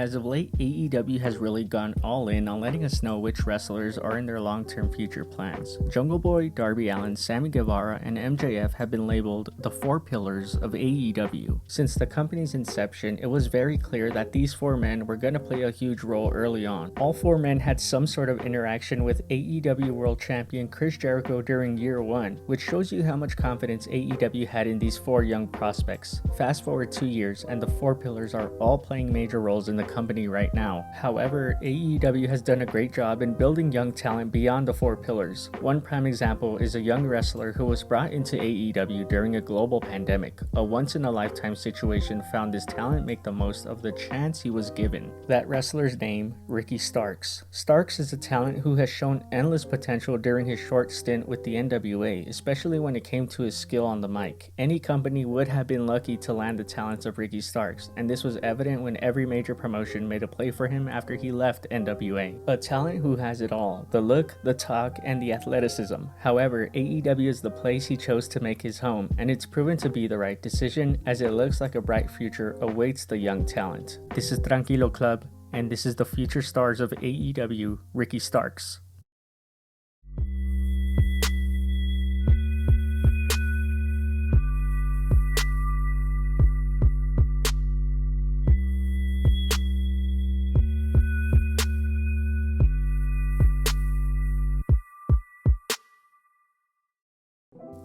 As of late, AEW has really gone all in on letting us know which wrestlers are in their long-term future plans. Jungle Boy, Darby Allin, Sammy Guevara, and MJF have been labeled the four pillars of AEW. Since the company's inception, it was very clear that these four men were going to play a huge role early on. All four men had some sort of interaction with AEW World Champion Chris Jericho during year one, which shows you how much confidence AEW had in these four young prospects. Fast forward 2 years, and the four pillars are all playing major roles in the company right now. However, AEW has done a great job in building young talent beyond the four pillars. One prime example is a young wrestler who was brought into AEW during a global pandemic. A once-in-a-lifetime situation found this talent make the most of the chance he was given. That wrestler's name, Ricky Starks. Starks is a talent who has shown endless potential during his short stint with the NWA, especially when it came to his skill on the mic. Any company would have been lucky to land the talents of Ricky Starks, and this was evident when every major promotion made a play for him after he left NWA. A talent who has it all: the look, the talk, and the athleticism. However, AEW is the place he chose to make his home, and it's proven to be the right decision, as it looks like a bright future awaits the young talent. This is Tranquilo Club, and this is the future stars of AEW, Ricky Starks.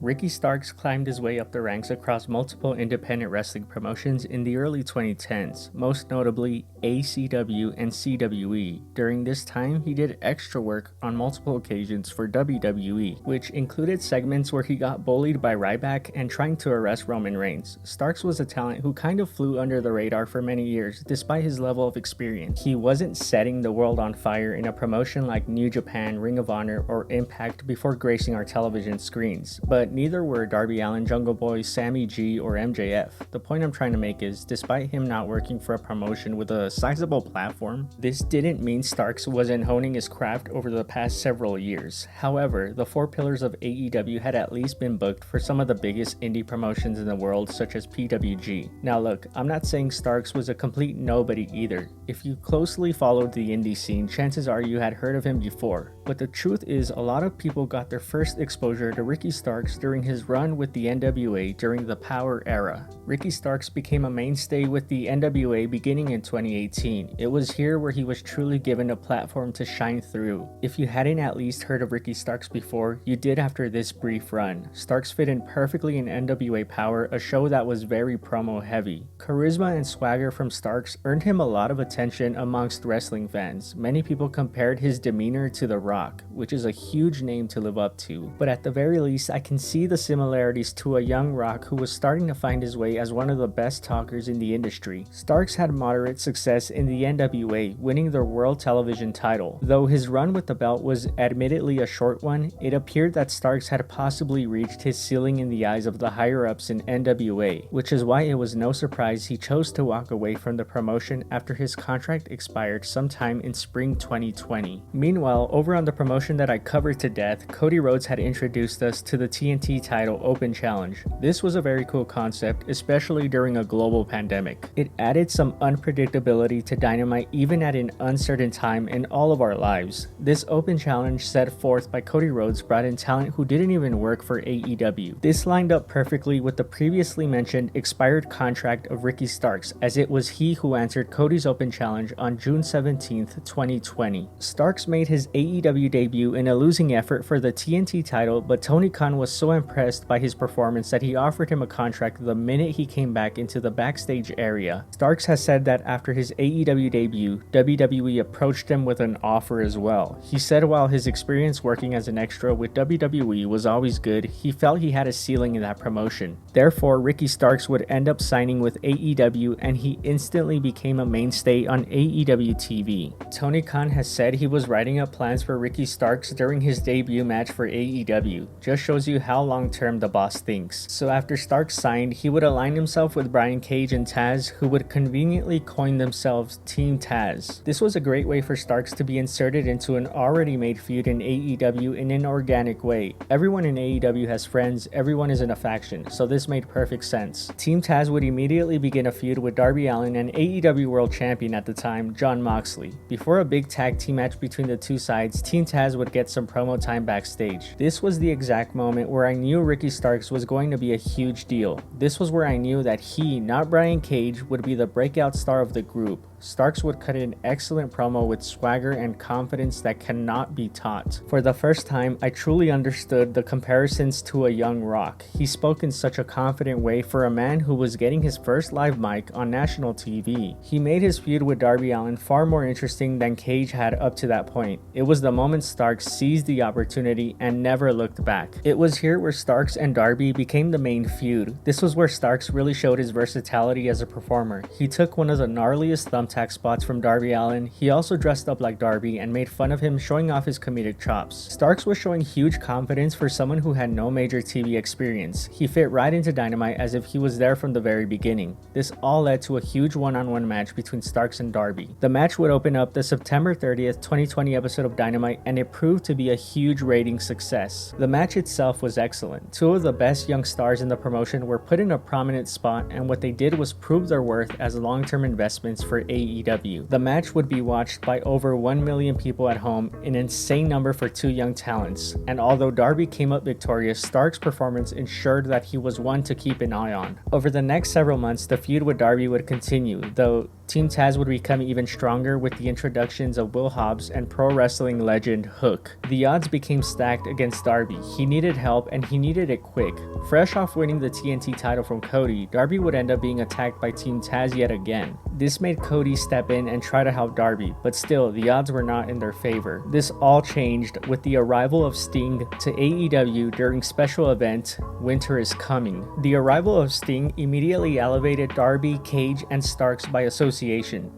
Ricky Starks climbed his way up the ranks across multiple independent wrestling promotions in the early 2010s, most notably ACW and CWE. During this time, he did extra work on multiple occasions for WWE, which included segments where he got bullied by Ryback and trying to arrest Roman Reigns. Starks was a talent who kind of flew under the radar for many years, despite his level of experience. He wasn't setting the world on fire in a promotion like New Japan, Ring of Honor, or Impact before gracing our television screens, but neither were Darby Allin, Jungle Boy, Sammy G, or MJF. The point I'm trying to make is, despite him not working for a promotion with a sizable platform, this didn't mean Starks wasn't honing his craft over the past several years. However, the four pillars of AEW had at least been booked for some of the biggest indie promotions in the world, such as PWG. Now look, I'm not saying Starks was a complete nobody either. If you closely followed the indie scene, chances are you had heard of him before. But the truth is, a lot of people got their first exposure to Ricky Starks during his run with the NWA during the Power era. Ricky Starks became a mainstay with the NWA beginning in 2018. It was here where he was truly given a platform to shine through. If you hadn't at least heard of Ricky Starks before, you did after this brief run. Starks fit in perfectly in NWA Power, a show that was very promo heavy. Charisma and swagger from Starks earned him a lot of attention amongst wrestling fans. Many people compared his demeanor to The Rock, which is a huge name to live up to. But at the very least, I can see the similarities to a young Rock who was starting to find his way as one of the best talkers in the industry. Starks had moderate success in the NWA, winning the World Television title. Though his run with the belt was admittedly a short one, it appeared that Starks had possibly reached his ceiling in the eyes of the higher-ups in NWA, which is why it was no surprise he chose to walk away from the promotion after his contract expired sometime in spring 2020. Meanwhile, over on the promotion that I covered to death, Cody Rhodes had introduced us to the TNT title Open Challenge. This was a very cool concept, especially during a global pandemic. It added some unpredictability to Dynamite even at an uncertain time in all of our lives. This Open Challenge set forth by Cody Rhodes brought in talent who didn't even work for AEW. This lined up perfectly with the previously mentioned expired contract of Ricky Starks, as it was he who answered Cody's Open Challenge on June 17th, 2020. Starks made his AEW debut in a losing effort for the TNT title, but Tony Khan was so impressed by his performance that he offered him a contract the minute he came back into the backstage area. Starks has said that after his AEW debut, WWE approached him with an offer as well. He said while his experience working as an extra with WWE was always good, he felt he had a ceiling in that promotion. Therefore, Ricky Starks would end up signing with AEW, and he instantly became a mainstay on AEW TV. Tony Khan has said he was writing up plans for Ricky Starks during his debut match for AEW. Just shows you how how long-term the boss thinks. So after Starks signed, he would align himself with Brian Cage and Taz, who would conveniently coin themselves Team Taz. This was a great way for Starks to be inserted into an already made feud in AEW in an organic way. Everyone in AEW has friends, everyone is in a faction, so this made perfect sense. Team Taz would immediately begin a feud with Darby Allin and AEW World Champion at the time, Jon Moxley. Before a big tag team match between the two sides, Team Taz would get some promo time backstage. This was the exact moment where I knew Ricky Starks was going to be a huge deal. This was where I knew that he, not Brian Cage, would be the breakout star of the group. Starks would cut an excellent promo with swagger and confidence that cannot be taught. For the first time, I truly understood the comparisons to a young Rock. He spoke in such a confident way for a man who was getting his first live mic on national TV. He made his feud with Darby Allin far more interesting than Cage had up to that point. It was the moment Starks seized the opportunity and never looked back. It was here where Starks and Darby became the main feud. This was where Starks really showed his versatility as a performer. He took one of the gnarliest thumbtacks spots from Darby Allin. He also dressed up like Darby and made fun of him, showing off his comedic chops. Starks was showing huge confidence for someone who had no major TV experience. He fit right into Dynamite as if he was there from the very beginning. This all led to a huge one-on-one match between Starks and Darby. The match would open up the September 30th, 2020 episode of Dynamite, and it proved to be a huge rating success. The match itself was excellent. Two of the best young stars in the promotion were put in a prominent spot, and what they did was prove their worth as long-term investments for AEW. The match would be watched by over 1 million people at home, an insane number for two young talents, and although Darby came up victorious, Stark's performance ensured that he was one to keep an eye on. Over the next several months, the feud with Darby would continue, though Team Taz would become even stronger with the introductions of Will Hobbs and pro wrestling legend Hook. The odds became stacked against Darby. He needed help and he needed it quick. Fresh off winning the TNT title from Cody, Darby would end up being attacked by Team Taz yet again. This made Cody step in and try to help Darby, but still, the odds were not in their favor. This all changed with the arrival of Sting to AEW during special event Winter is Coming. The arrival of Sting immediately elevated Darby, Cage, and Starks by association.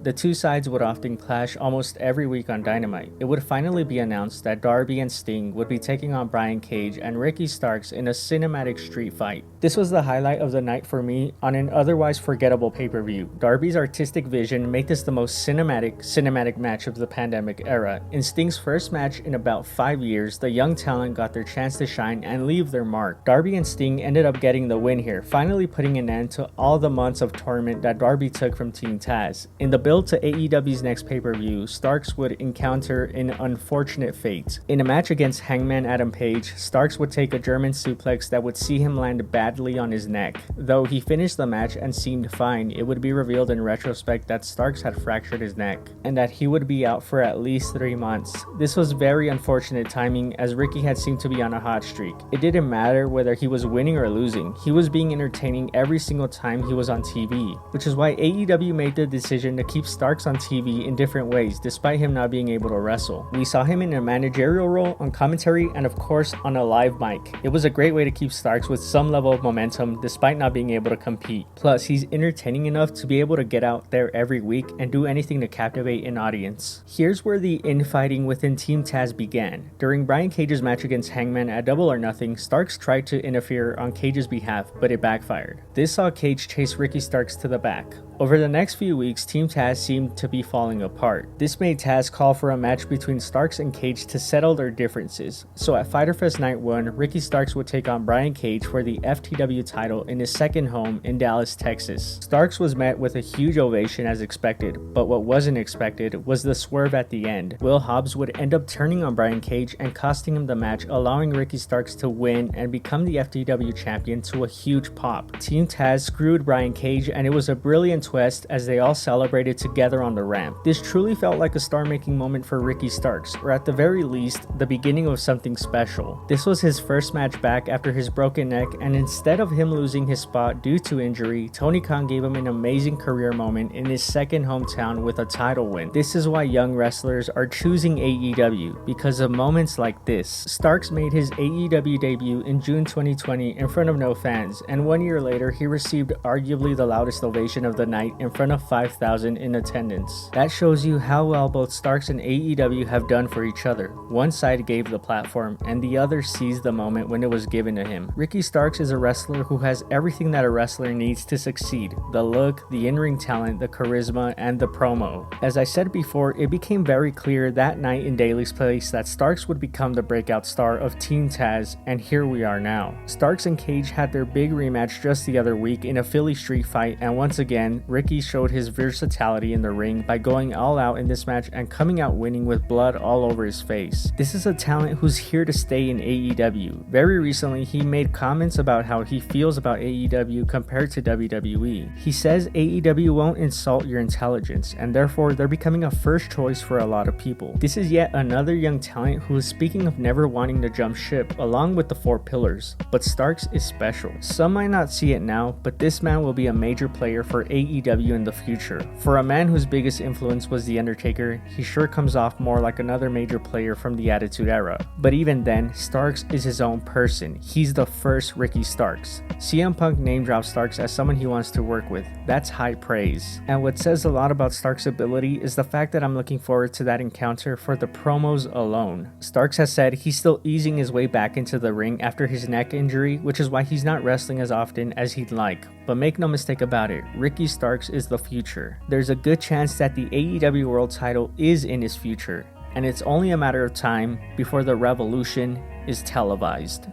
The two sides would often clash almost every week on Dynamite. It would finally be announced that Darby and Sting would be taking on Brian Cage and Ricky Starks in a cinematic street fight. This was the highlight of the night for me on an otherwise forgettable pay-per-view. Darby's artistic vision made this the most cinematic match of the pandemic era. In Sting's first match in about 5 years, the young talent got their chance to shine and leave their mark. Darby and Sting ended up getting the win here, finally putting an end to all the months of torment that Darby took from Team Taz. In the build to AEW's next pay-per-view, Starks would encounter an unfortunate fate. In a match against Hangman Adam Page, Starks would take a German suplex that would see him land badly on his neck. Though he finished the match and seemed fine, it would be revealed in retrospect that Starks had fractured his neck, and that he would be out for at least 3 months. This was very unfortunate timing, as Ricky had seemed to be on a hot streak. It didn't matter whether he was winning or losing, he was being entertaining every single time he was on TV, which is why AEW made the decision to keep Starks on TV in different ways despite him not being able to wrestle. We saw him in a managerial role, on commentary, and of course on a live mic. It was a great way to keep Starks with some level of momentum despite not being able to compete. Plus, he's entertaining enough to be able to get out there every week and do anything to captivate an audience. Here's where the infighting within Team Taz began. During Brian Cage's match against Hangman at Double or Nothing, Starks tried to interfere on Cage's behalf, but it backfired. This saw Cage chase Ricky Starks to the back. Over the next few weeks, Team Taz seemed to be falling apart. This made Taz call for a match between Starks and Cage to settle their differences. So at Fyter Fest Night 1, Ricky Starks would take on Brian Cage for the FTW title in his second home in Dallas, Texas. Starks was met with a huge ovation as expected, but what wasn't expected was the swerve at the end. Will Hobbs would end up turning on Brian Cage and costing him the match, allowing Ricky Starks to win and become the FTW champion to a huge pop. Team Taz screwed Brian Cage, and it was a brilliant twist as they all celebrated together on the ramp. This truly felt like a star-making moment for Ricky Starks, or at the very least, the beginning of something special. This was his first match back after his broken neck, and instead of him losing his spot due to injury, Tony Khan gave him an amazing career moment in his second hometown with a title win. This is why young wrestlers are choosing AEW, because of moments like this. Starks made his AEW debut in June 2020 in front of no fans, and 1 year later, he received arguably the loudest ovation of the night in front of 5,000 in attendance. That shows you how well both Starks and AEW have done for each other. One side gave the platform, and the other seized the moment when it was given to him. Ricky Starks is a wrestler who has everything that a wrestler needs to succeed: the look, the in-ring talent, the charisma, and the promo. As I said before, it became very clear that night in Daly's Place that Starks would become the breakout star of Team Taz, and here we are now. Starks and Cage had their big rematch just the other week in a Philly street fight, and once again, Ricky showed his versatility in the ring by going all out in this match and coming out winning with blood all over his face. This is a talent who's here to stay in AEW. Very recently, he made comments about how he feels about AEW compared to WWE. He says AEW won't insult your intelligence, and therefore they're becoming a first choice for a lot of people. This is yet another young talent who is speaking of never wanting to jump ship along with the 4 pillars, but Starks is special. Some might not see it now, but this man will be a major player for AEW in the future. For a man whose biggest influence was The Undertaker, he sure comes off more like another major player from the Attitude Era. But even then, Starks is his own person. He's the first Ricky Starks. CM Punk name drops Starks as someone he wants to work with. That's high praise. And what says a lot about Starks' ability is the fact that I'm looking forward to that encounter for the promos alone. Starks has said he's still easing his way back into the ring after his neck injury, which is why he's not wrestling as often as he'd like. But make no mistake about it, Ricky Starks is the future. There's a good chance that the AEW World title is in his future, and it's only a matter of time before the revolution is televised.